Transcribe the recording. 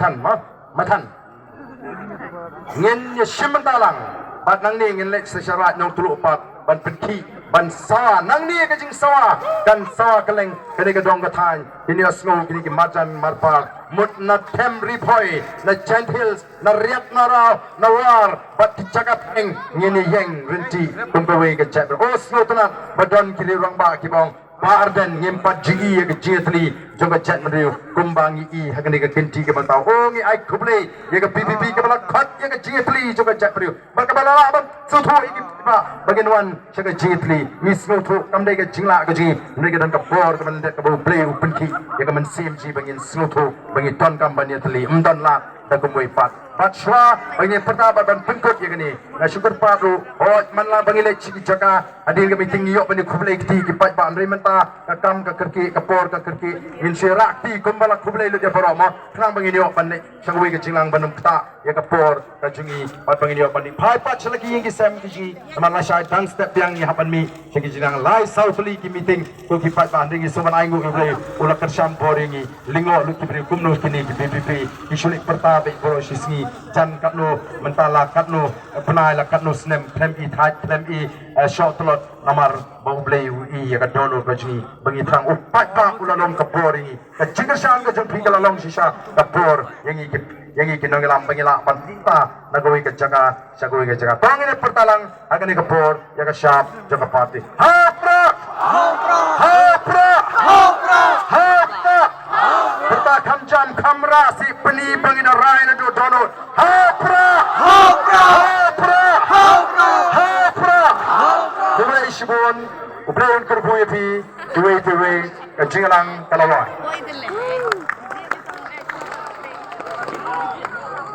ท่านมาท่านเงินอย่าชิมมันตาลังบัดนังนี่เงินเล็กเสชราชนองตุลุปัดบันเป็นขี้บันซานังนี่ก็จึงสวากันสวากันเล่งกันนี่ก็ดองกระทานกินนี่สงบกินนี่ก็มาจันมาปากมุดนัดเทมรีพอยนัดเจนทิลส์นัดเรียบนาราวนาวาร์บัดจักรเองเงินนี่ยังรินจีกุมไปเวกันเจ็บโอ้สโลตันบัดดอนกิริรังบากิบองParden ngempat jigi ya kejetli jomba chat meriu kumbangi I hakani ke kenti ke bantau oh ngi ai kuble ya ke PPP ke bala khat ya ke jetli jomba chat meriu bakabala la ban suthu iki ba bagian wan saka jetli misno thu kamdai ke jingla ke ji mereka dan ke bor ke men ke play open ki ya ke men CMG bangin slothu bangin ton kampanye tli umdan la da kumoi pat Batshwa bangin pertama ban pengkut ya kini na syukur padu oh manla bangin le ciki jaka adil ke meeting yok bani kuble ki pat ba andre menta kakam ke kerki kapor ke kerki insirakti kumbala kuble lu dia paroma tang bangin yok ban le sangwe ke jinglang banum kta ya kapor ka jungi pat bangin yok ban pai pat selagi yang ki sam ki manla syai dang step yang ni hapan mi segi jinglang lai southly ki meeting ko ki pat ba andre suman aingu ke ula kersham boringi lingo lu ki bri kumno kini ki PPP isulik pertama be bro sisni Jan katno mentala katno penai la katno snem klem I thai klem I short lot namar bau blei I ya kadono kajni bangi thang upat ka ulalom kapori ka jingasang ka jumpi ka lalong sisa kapor yang I kinongelam bangi la pantinta nagoi ka jaga sagoi ka jaga tangine pertalang agani kapor ya ka shap jaga party hapra Perta kamjam kamra si peni bangin rai na do dono hapra Dua isibon ubrayon kerboy pi tuwe kajingalang kalawan